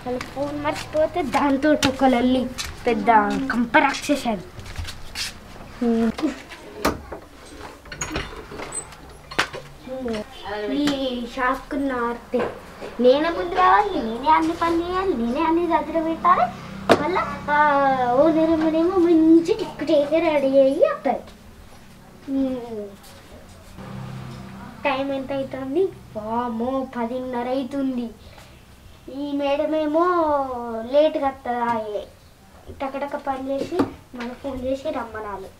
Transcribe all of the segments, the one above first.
వాళ్ళ ఫోన్ మర్చిపోతే దాంతో ఒకళ్ళి పెద్ద కంపరాక్షసారు. ఈ షాప్కున్న ఆర్తే నేనే ముందు రావాలి, నేనే అన్ని పని చేయాలి, నేనే అన్ని దగ్గర పెట్టాలి. మళ్ళీ ఓనర్ ఏమో మంచి టిక్కు రెడీ అయ్యి వస్తుంది. టైం ఎంత అవుతుంది? వామో 10:30 అవుతుంది. ఈ మేడం ఏమో లేట్గా వస్తుంది. టకటక పని చేసి మళ్ళీ ఫోన్ చేసి రమ్మనాలి.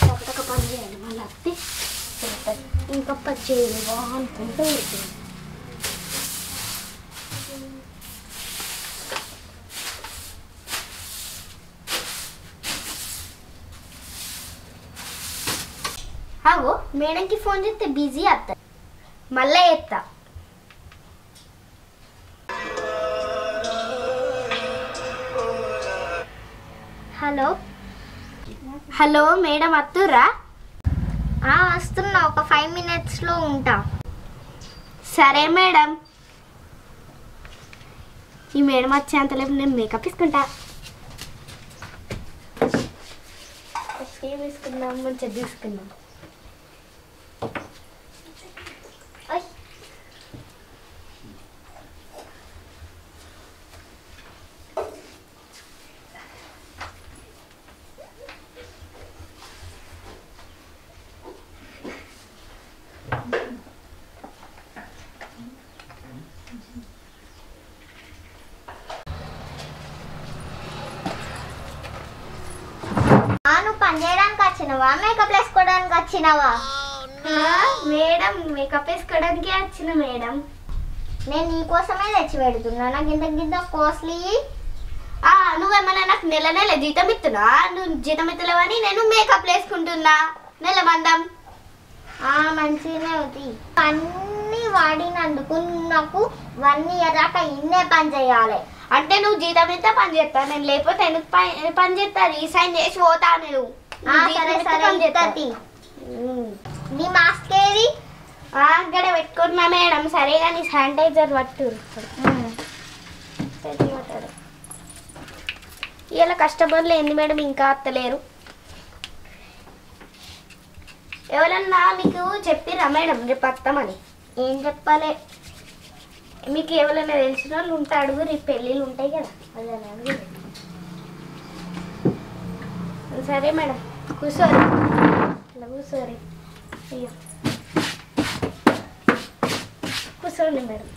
టకటక పని చేయాలి. మళ్ళీ వస్తే ఇంకా పని చేయాలి అనుకుంటూ ఉంటుంది. అగో మేడంకి ఫోన్ చేస్తే బిజీ వస్తా, మళ్ళీ ఎత్తా. హలో హలో మేడం వస్తుర్రా? వస్తున్నా, ఒక 5 minutesలో ఉంటా. సరే మేడం. ఈ మేడం వచ్చేంతలేపు నేను మేకప్ తీసుకుంటా. ఏం తీసుకున్నాం? మంచిగా తీసుకున్నాం. పని చేయడానికి వచ్చినవా, మేకప్ వేసుకోవడానికి వచ్చినవా? మేడం మేకప్ వేసుకోవడానికి వచ్చిన మేడం. నేను నీకోసమే తెచ్చి పెడుతున్నా. నాకు ఇంత కాస్ట్లీ. నువ్వేమన్నా నాకు నెల జీతం ఇస్తున్నా? నువ్వు జీతం ఇస్తలేవని నేను మేకప్ వేసుకుంటున్నా నెల మందం. మంచిగానే అవుతాయి. అన్నీ వాడినందుకు నాకు 1 year దాకా ఇన్నే పని చేయాలి. అంటే నువ్వు జీతం ఎంత పని చేస్తా, నేను లేకపోతే ఎందుకు పని చేస్తా? రీసైన్ చేసి పోతా నేను. నీ మాస్క్ ఏది? అక్కడ పెట్టుకున్నా మేడం. సరే కానీ శానిటైజర్ పట్టు. ఇలా కస్టమర్లు ఏంది మేడం ఇంకా వస్తలేరు? ఎవరన్నా మీకు చెప్పిరా మేడం రేపు వస్తామని? ఏం చెప్పాలి? మీకు ఎవరైనా తెలిసిన వాళ్ళు ఉంటే అడుగు. రేపు పెళ్ళిళ్ళు ఉంటాయి కదా, అదే అడుగు. సరే మేడం, కూర్చోరు. ఇలా కూర్చోరు. అయ్యో కూర్చోండి మేడం.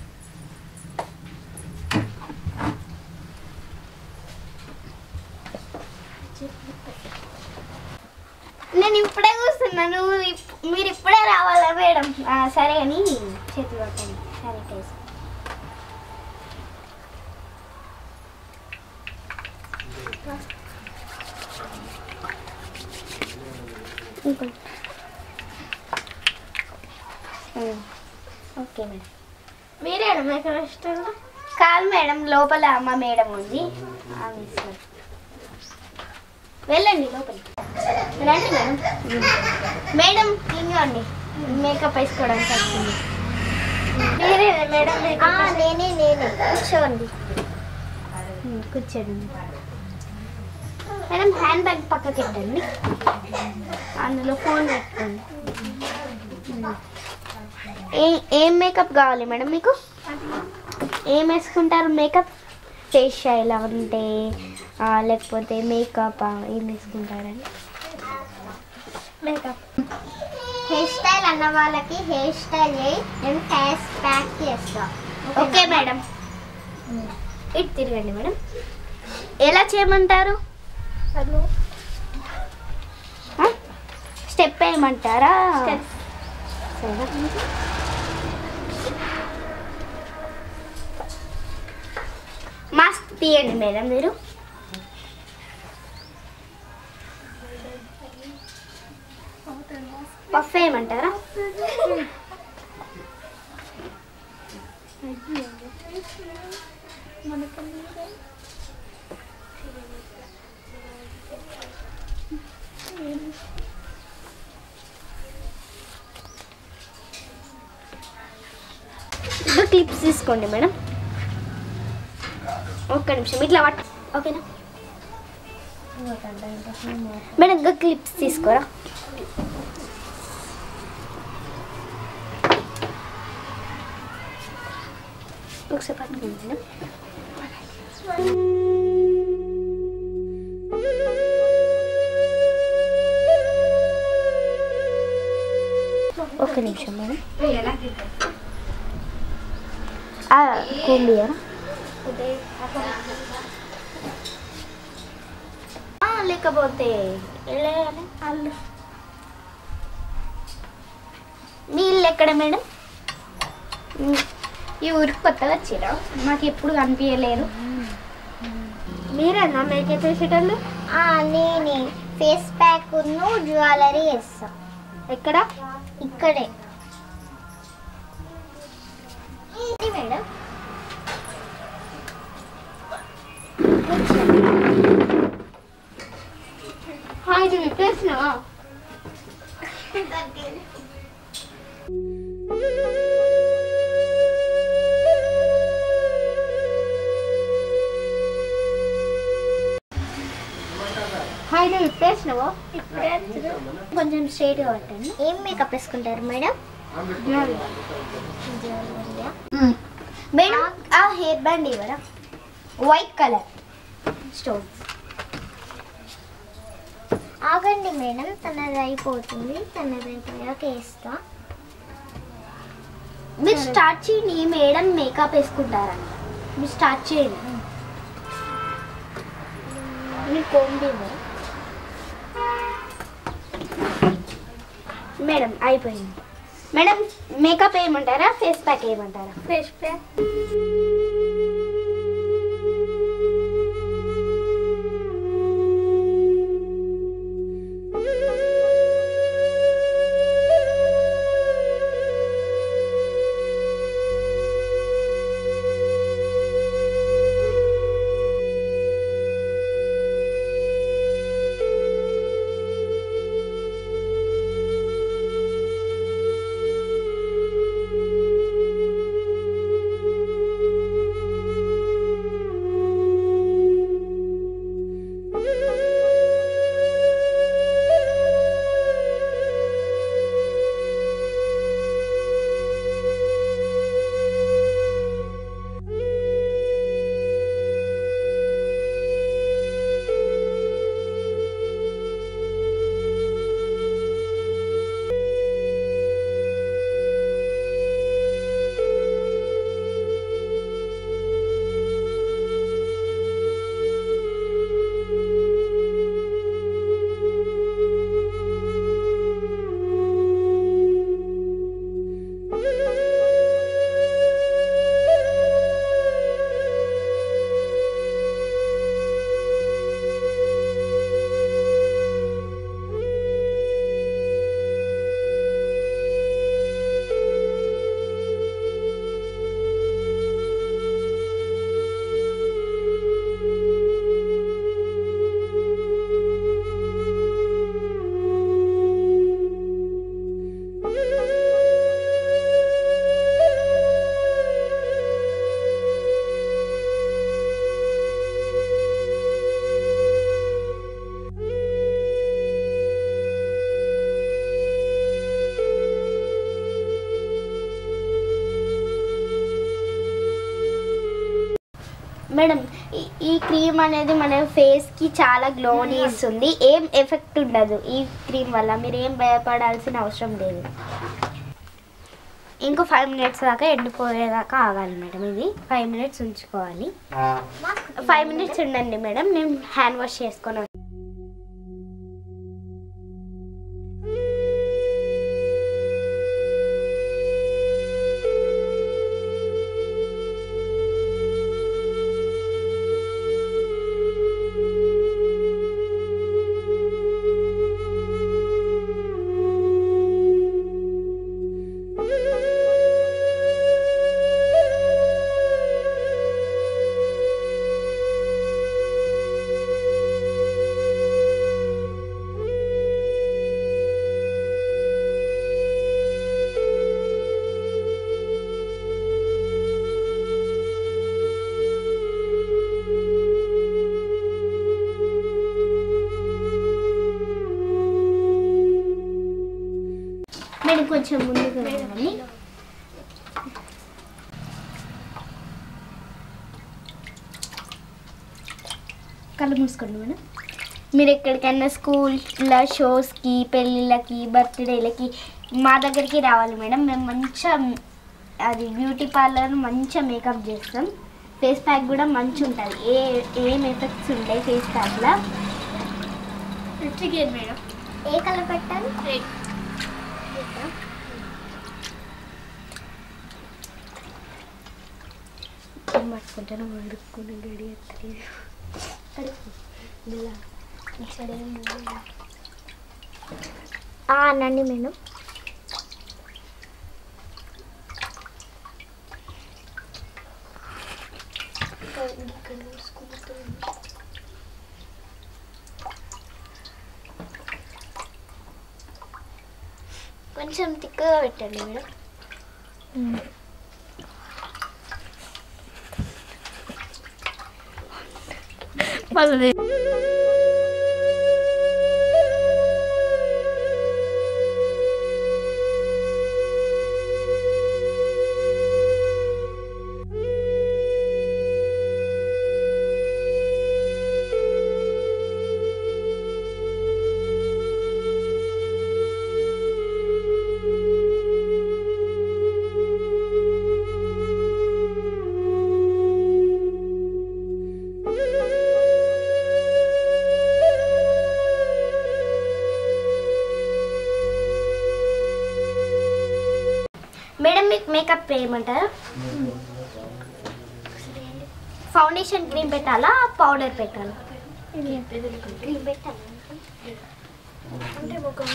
నేను ఇప్పుడే కూర్చున్నాను, మీరు ఇప్పుడే రావాలా మేడం? సరే అని చేతులు పట్టండి. Sanitizer okay madam. మీరేనా మేకప్ రెస్టారెంట్? కాదు మేడం, లోపల మా మేడం ఉంది. వెళ్ళండి లోపలికి. రండి మేడం. మేడం ఇంకోండి మేకప్ వేసుకోవడానికి వచ్చింది. మీరేనా మేడం? నేనే. కూర్చోండి. కూర్చోండి మేడం. హ్యాండ్ బ్యాగ్ పక్కకి పెట్టండి, అందులో ఫోన్ పెట్టుకోండి. ఏం మేకప్ కావాలి మేడం మీకు? ఏం వేసుకుంటారు మేకప్? ఫేషియల్ అంటే లేకపోతే మేకప్ ఏం వేసుకుంటారని? మేకప్ హెయిర్ స్టైల్ అన్న వాళ్ళకి హెయిర్ స్టైల్ చేయి, నేను ఫేస్ ప్యాక్ చేస్తా. Okay madam. ఇటు తిరగండి మేడం. ఎలా చేయమంటారు? స్టెప్ వేయమంటారా? తీయండి మేడం మీరు. పఫ్ వేయమంటారా? ఇంకా క్లిప్స్ తీసుకోండి మేడం. ఒక్క నిమిషం ఇట్లా పట్టు. ఓకేనా మేడం? ఇంకా క్లిప్స్ తీసుకోరా. ఒకసారి పట్టుకోండి మేడం. ఒక్క నిమిషం మేడం. కుండియా లేకపోతే మీ ఇల్లు ఎక్కడ మేడం? ఈ ఊరికి కొత్తగా వచ్చారా? మాకు ఎప్పుడు కనిపించలేదు. మీరేనా మేకప్ వేసేటోళ్ళు? నేనే ఫేస్ ప్యాక్ జ్యువెలరీ వేస్తా. ఎక్కడ? ఇక్కడే మేడం. ఇది విప్పేసినావా? ఇది విప్పేసినావా? కొంచెం స్ట్రైట్గా పట్టండి. ఏం మేకప్ వేసుకుంటారు మేడం? మేడం ఆ హెయిర్ బ్యాండ్ ఇవ్వరా? White colour stone. ఆగండి మేడం, తనది అయిపోతుంది. తనది అయిపోయాక వేస్తా. మీరు స్టార్ట్ చేయండి. మేడం మేకప్ వేసుకుంటారండి. మీరు స్టార్ట్ చేయండి. మీరు కోంబి మేడం అయిపోయింది. మేడం మేకప్ వేయమంటారా ఫేస్ ప్యాక్ వేయమంటారా? Face pack. మేడం ఈ క్రీమ్ అనేది మన ఫేస్కి చాలా గ్లోని ఇస్తుంది. ఏం ఎఫెక్ట్ ఉండదు ఈ క్రీమ్ వల్ల. మీరు ఏం భయపడాల్సిన అవసరం లేదు. ఇంకో 5 మినిట్స్ దాకా ఎండిపోయేదాకా ఆగాలి మేడం. ఇది 5 మినిట్స్ ఉంచుకోవాలి. 5 మినిట్స్ ఉండండి మేడం, నేను హ్యాండ్ వాష్ చేసుకొని. కొంచెం ముందుగా రావాలి. కళ్ళు మూసుకోండి మేడం. మీరు ఎక్కడికైనా స్కూల్లో షోస్కి, పెళ్ళిళ్ళకి, బర్త్డేలకి మా దగ్గరికి రావాలి మేడం. మేము మంచిగా అది బ్యూటీ పార్లర్ మంచిగా మేకప్ చేస్తాం. ఫేస్ ప్యాక్ కూడా మంచిగా ఉంటుంది. ఏం ఎఫెక్ట్స్ ఉంటాయి ఫేస్ ప్యాక్లో. మేడం ఏ కలర్ పెట్టాలి? రెడ్. పట్టుకుంటాను వడుక్కుని గడి అనండి మేడం. కొంచెం తిక్కుగా పెట్టండి మేడం. మేడం మీకు మేకప్ వేయమంటారా? ఫౌండేషన్ క్రీమ్ పెట్టాలా, పౌడర్ పెట్టాలా? క్రీమ్ పెట్టాలా అంటే ముఖం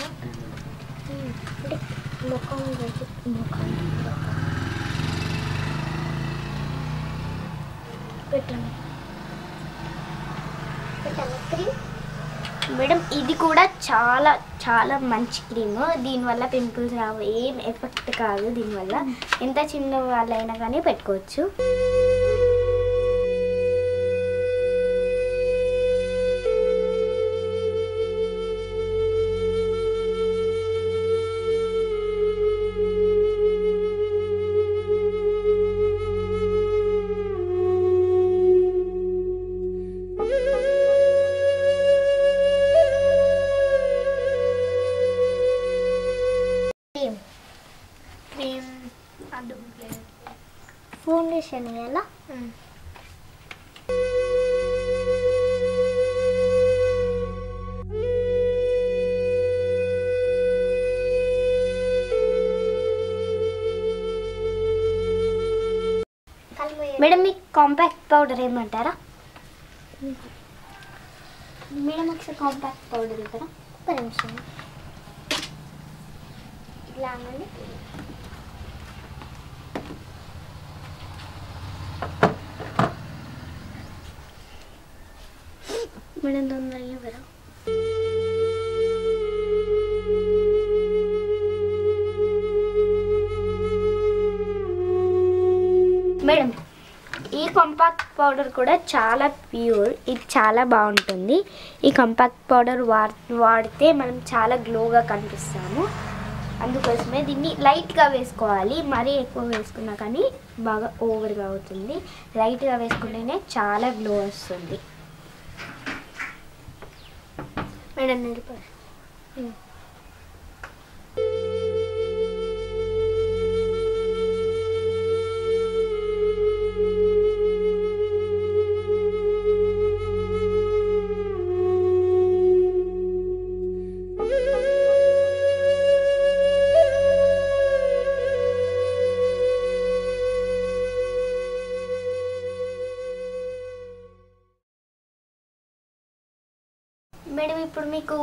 పెట్టండి. మేడం ఇది కూడా చాలా చాలా మంచి క్రీమ్. దీనివల్ల పింపుల్స్ రావు, ఏం ఎఫెక్ట్ కాదు. దీనివల్ల ఎంత చిన్న వాళ్ళైనా కానీ పెట్టుకోవచ్చు. ఫౌండేషన్ ఎలా? మేడం మీకు కాంపాక్ట్ పౌడర్ ఏమంటారా? మేడం ఒకసారి కాంపాక్ట్ పౌడర్ ఇస్తారా? ఒక నిమిషం. ఇట్లా అనండి. మేడం తొందరగా ఇవ్వరా? మేడం ఈ కాంపాక్ట్ పౌడర్ కూడా చాలా ప్యూర్. ఇది చాలా బాగుంటుంది. ఈ కాంపాక్ట్ పౌడర్ వాడితే మనం చాలా గ్లోగా కనిపిస్తాము. అందుకోసమే దీన్ని లైట్గా వేసుకోవాలి. మరీ ఎక్కువ వేసుకున్నా కానీ బాగా ఓవర్గా అవుతుంది. లైట్గా వేసుకుంటేనే చాలా గ్లో వస్తుంది. మేడం నిలిపారు. మేడం ఇప్పుడు మీకు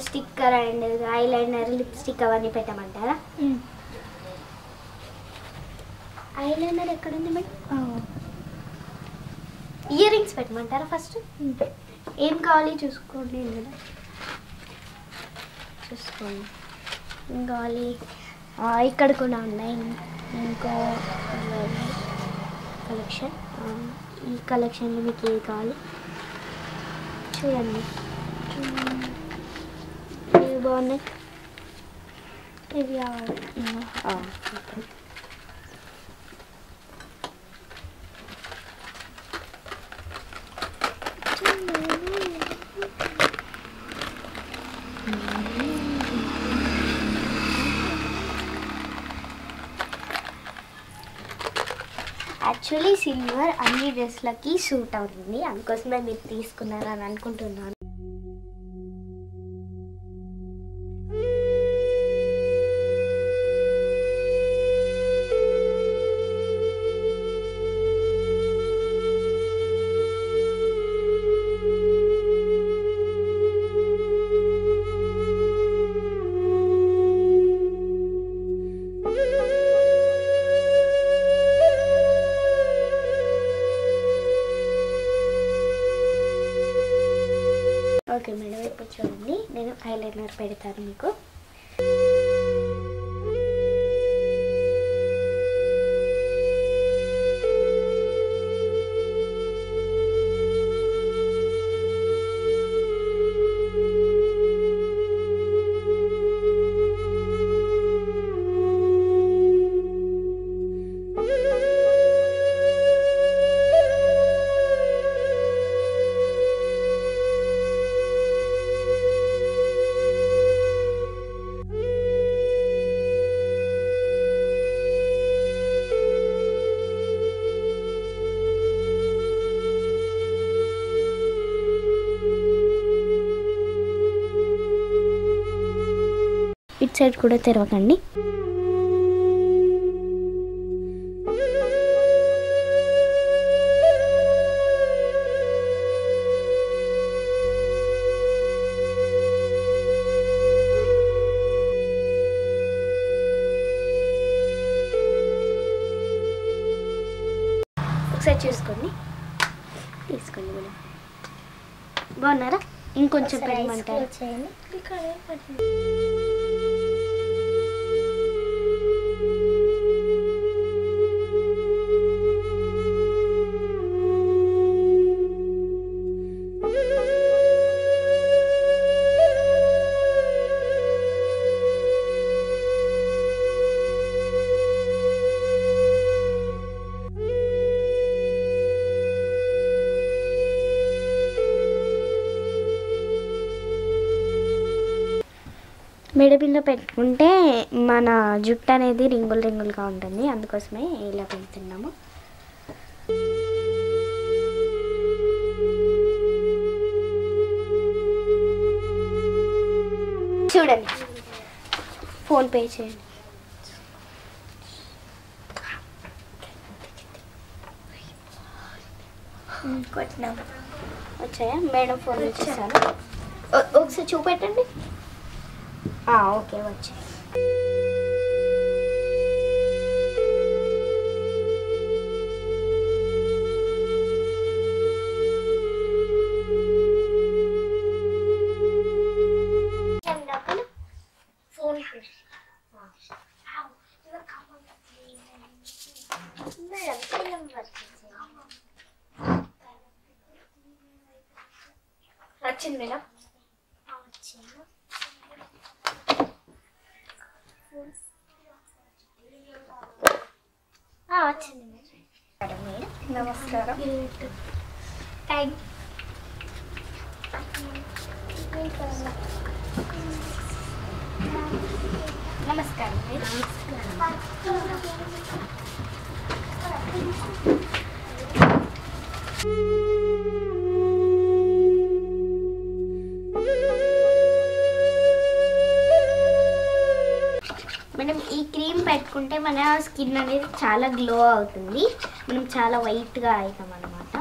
స్టిక్కర్ అండ్ ఐలైనర్, లిప్స్టిక్ అవన్నీ పెట్టమంటారా? ఐలైనర్ ఎక్కడుంది మేడం? ఇయర్ రింగ్స్ పెట్టమంటారా? ఫస్ట్ ఏం కావాలి చూసుకోండి. చూసుకోండి ఏం కావాలి. ఇక్కడ కూడా ఉన్నాయి. ఇంకో కలెక్షన్. ఈ కలెక్షన్లో మీకు ఏది కావాలి చూడండి. ఇవి బాగున్నాయి. ఇది కావాలి. యాక్చువల్లీ సిల్వర్ అన్ని డ్రెస్లకి సూట్ అవుతుంది, అందుకోసమే మీరు తీసుకున్నారని అనుకుంటున్నాను. ఓకే మేడం, ఇప్పుడు చూడండి నేను ఐలైనర్ పెడతాను మీకు. ఇటు సైడ్ కూడా తెరవకండి. ఒకసారి చూసుకోండి, తీసుకోండి మేడం. బాగున్నారా? ఇంకొంచెం పెట్టమంటారు. మెడపిల్ల పెట్టుకుంటే మన జుట్టు అనేది రింగులు రింగులుగా ఉంటుంది, అందుకోసమే ఇలా పెడుతున్నాము. చూడండి, ఫోన్ పే చేయండి. కొట్టినాము. వచ్చాయా మేడం? ఫోన్ వచ్చేసాను, ఒకసారి చూపెట్టండి. ఓకే, వచ్చాయి. ఫోన్ వచ్చింది మేడం. వచ్చింది మేడం. నమస్కారం. నమస్కారం మేడం. మనం ఈ క్రీమ్ పెట్టుకుంటే మన స్కిన్ అనేది చాలా గ్లో అవుతుంది, మనం చాలా వైట్గా అవుతాం అన్నమాట.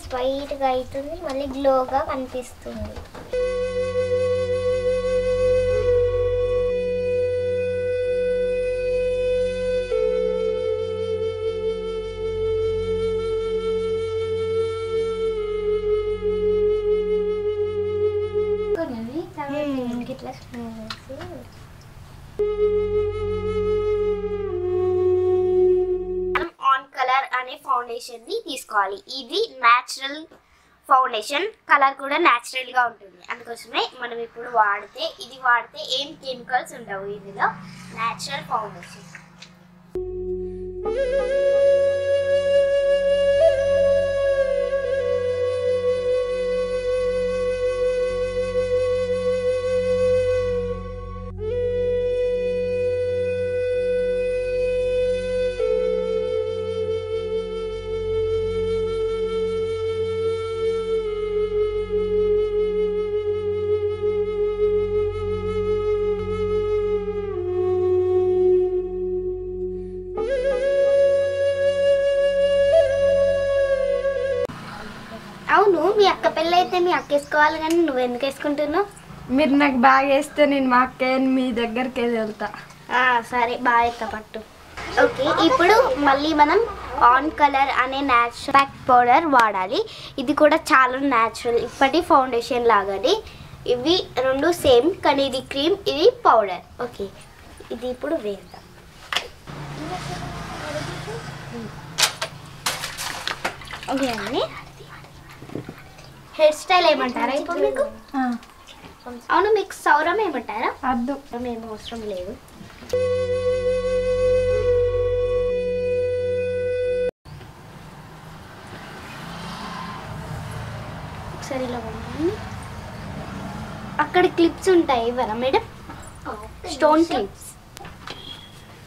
ఫేస్ వైట్గా అవుతుంది, మళ్ళీ గ్లోగా కనిపిస్తుంది. ఇట్లా ఆన్ కలర్ అనే ఫౌండేషన్ ని తీసుకోవాలి. ఇది న్యాచురల్ ఫౌండేషన్, కలర్ కూడా న్యాచురల్ గా ఉంటుంది. అందుకోసమే మనం ఇప్పుడు వాడితే ఏం కెమికల్స్ ఉండవు. ఇందులో న్యాచురల్ ఫౌండేషన్. అవును, మీ అక్క పెళ్ళి అయితే మీ అక్క వేసుకోవాలి, కానీ నువ్వు ఎందుకు వేసుకుంటున్నావు? మీరు నాకు బాగా వేస్తే నేను మా అక్క మీ దగ్గరికి వెళ్తా. సరే, బాగా ఎత్త పట్టు. ఓకే, ఇప్పుడు మళ్ళీ మనం ఆన్ కలర్ అనే న్యాచురల్ ప్యాక్ పౌడర్ వాడాలి. ఇది కూడా చాలా న్యాచురల్, ఇప్పటి ఫౌండేషన్ లాగానే. ఇవి రెండు సేమ్, కానీ ఇది క్రీమ్, ఇది పౌడర్. ఓకే, ఇది ఇప్పుడు వేద్దాం. ఓకే అండి, హెయిర్ స్టైల్ ఏమంటారా ఇప్పుడు మీకు? అవును, మీకు సౌరం ఏమంటారా? అద్దు, ఏం అవసరం లేదు. ఒకసారి ఇలా ఉంటుంది. అక్కడ క్లిప్స్ ఉంటాయి ఇవ్వరా madam? Stone clips.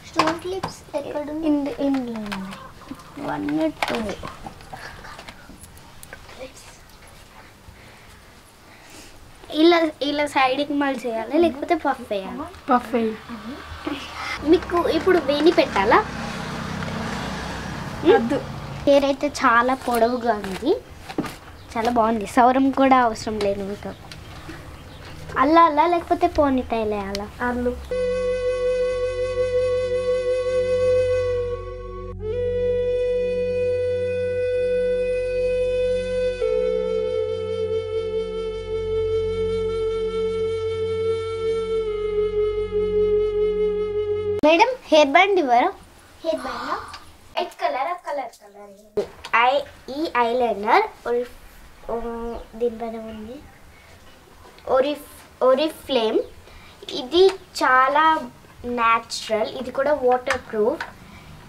Stone clips ఎక్కడ? ఇందులో 1 2 ఇలా సైడ్కి మళ్ళీ చేయాలి, లేకపోతే పఫ్ వేయాలి. పఫ్ మీకు ఇప్పుడు వేణి పెట్టాలా? వద్దు. హెయిర్ అయితే చాలా పొడవుగా ఉంది, చాలా బాగుంది. సౌరం కూడా అవసరం లేదు మీకు. అల్లా లేకపోతే పోనీటైల్ వేయాలా? అల్లు. మేడం, హెయిర్ బ్యాండ్ ఇవ్వరా? హెయిర్ బ్యాండ్ వైట్ కలర్ ఈ ఐలైనర్ దీనిపైన ఉంది ఓరిఫ్లేమ్. ఇది చాలా న్యాచురల్, ఇది కూడా వాటర్ ప్రూఫ్.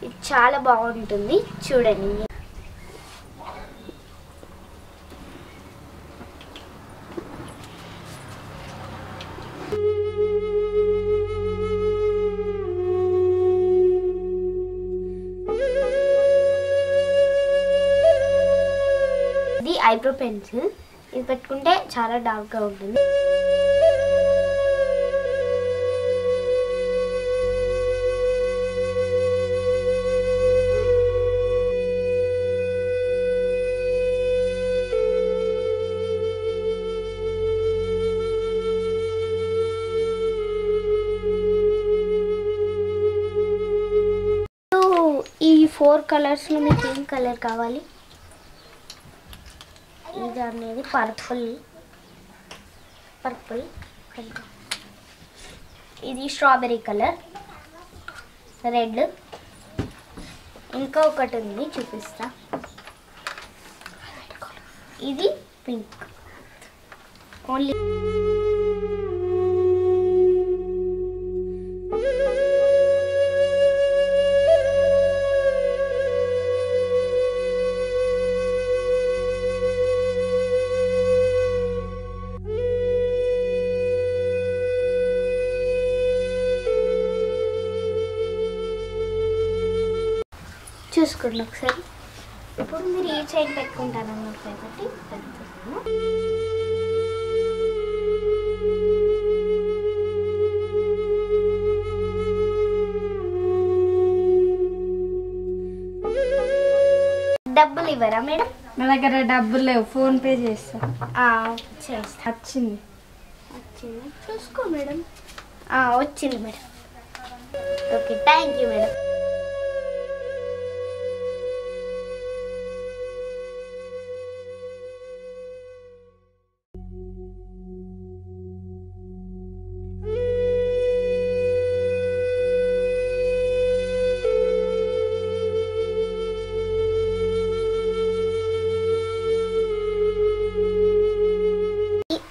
ఇది చాలా బాగుంటుంది, చూడండి. ఇది ఐబ్రో పెన్సిల్, ఇది పెట్టుకుంటే చాలా డార్క్గా ఉంటుంది. ఈ 4 కలర్స్లో మీకు ఏం కలర్ కావాలి? ఇది అనేది పర్పుల్, ఇది స్ట్రాబెర్రీ కలర్, రెడ్, ఇంకా ఒకటి ఉంది చూపిస్తా, ఇది పింక్. ఓన్లీ చూసుకోండి ఒకసారి. ఇప్పుడు మీరు ఏ చైన్ పెట్టుకుంటారన్నారు కాబట్టి పెట్టుకుంటాను. డబ్బులు ఇవ్వరా మేడం? నా దగ్గర డబ్బులు లేవు, ఫోన్ పే చేస్తా. చేస్తా. వచ్చింది. చూసుకో మేడం. వచ్చింది madam. Okay, thank you madam.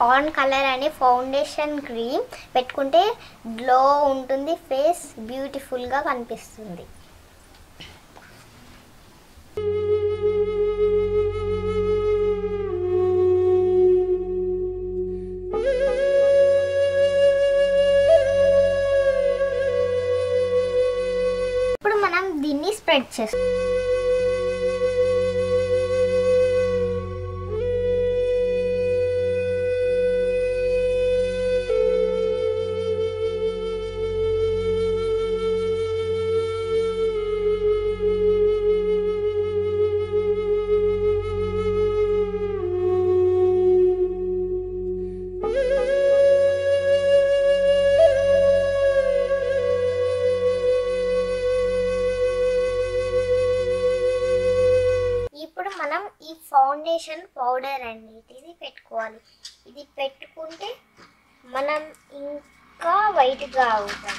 On colour అనే ఫౌండేషన్ క్రీమ్ పెట్టుకుంటే గ్లో ఉంటుంది, ఫేస్ బ్యూటిఫుల్గా కనిపిస్తుంది. ఇప్పుడు మనం దీన్ని స్ప్రెడ్ చేస్తాం. ఇప్పుడు మనం ఈ ఫౌండేషన్ పౌడర్ అనేది పెట్టుకోవాలి. ఇది పెట్టుకుంటే మనం ఇంకా వైట్గా అవుతాం.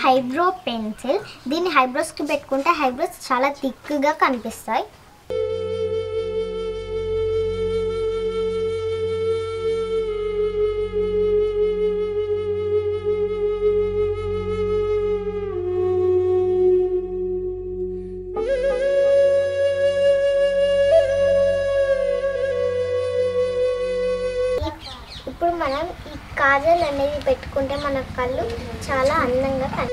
హైబ్రో పెన్సిల్, దీన్ని హైబ్రోస్కి పెట్టుకుంటే హైబ్రోస్ చాలా థిక్గా కనిపిస్తాయి. ఇప్పుడు మనం ఈ కాజల్ అనేది పెట్టుకుంటే మన కళ్ళు చాలా అందంగా కనిపిస్తాయి.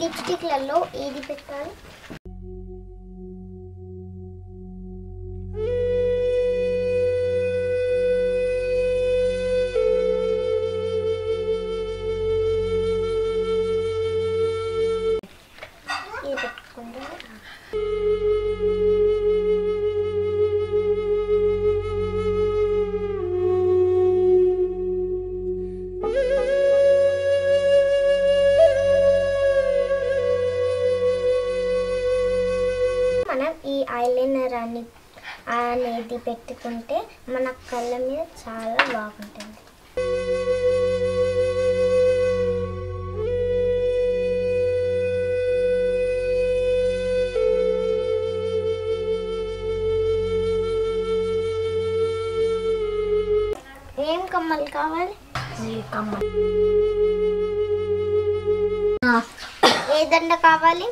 లిప్స్టిక్లలో ఏది పెట్టాలి? ఇది పెట్టుకుంటే మనం ఈ ఐలైనర్ అనేది పెట్టుకుంటే మన కళ్ళ మీద చాలా బాగుంటుంది. ఏం కమ్మలు కావాలి? ఏ దండ కావాలి?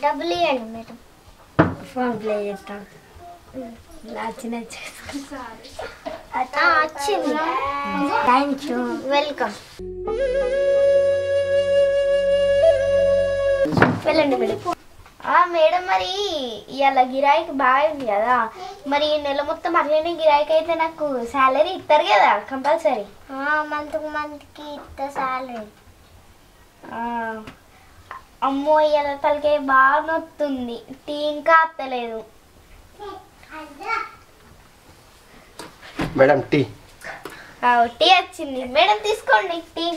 డబ్బులు ఇవ్వండి మేడం. ఫోన్ ప్లే చేస్తాను. వచ్చింది. Thank you. వెల్కమ్. వెళ్ళండి మేడం. మేడం, మరి ఇవాళ గిరాయికి బాగుంది కదా, మరి ఈ నెల మొత్తం అట్లనే గిరాయికి అయితే నాకు శాలరీ ఇస్తారు కదా కంపల్సరీ? మంత్కి ఇస్తా శాలరీ. అమ్మో, ఇవాళ తలకే బాగా నొత్తుంది, టీ ఇంకా అత్తలేదు. Madam tea. టీ వచ్చింది మేడం, తీసుకోండి టీ.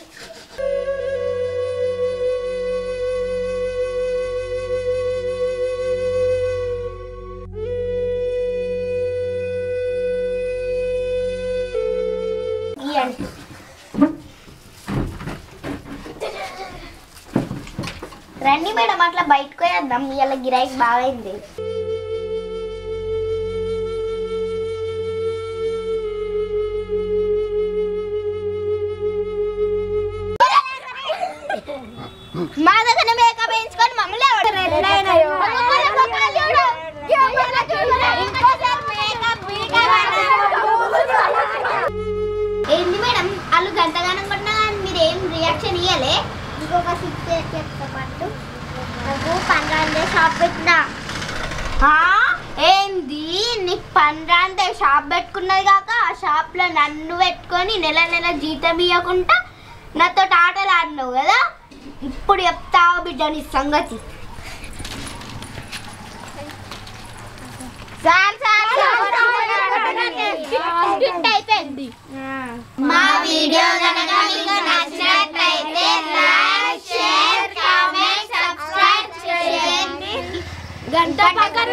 రండి. రండి మేడం, అట్లా బయటకు వేద్దాం. ఇవాళ గిరాకీ బాగైంది. మా దగ్గర మేకప్ వేయించుకొని మమ్మల్ని ఏంటి మేడం వాళ్ళు గంటగానం కొట్టినా మీరు ఏం రియాక్షన్ ఇవ్వలే? ఇంకొక 6 years చెప్తా పాటు నాకు 12 షాప్ పెట్టినా. ఏంది నీకు 12 షాప్ పెట్టుకున్నది కాక ఆ షాప్లో నన్ను పెట్టుకొని నెల నెల జీతం ఇవ్వకుండా నాతో ఆటలు ఆడినావు కదా. ఇప్పుడు చెప్తావు బిడ్డ నీ సంగతి. అయిపోయింది. మా వీడియో కనుక మీకు నచ్చినట్లయితే లైక్, షేర్, కామెంట్, సబ్స్క్రైబ్ చేయండి. గంట పక్కన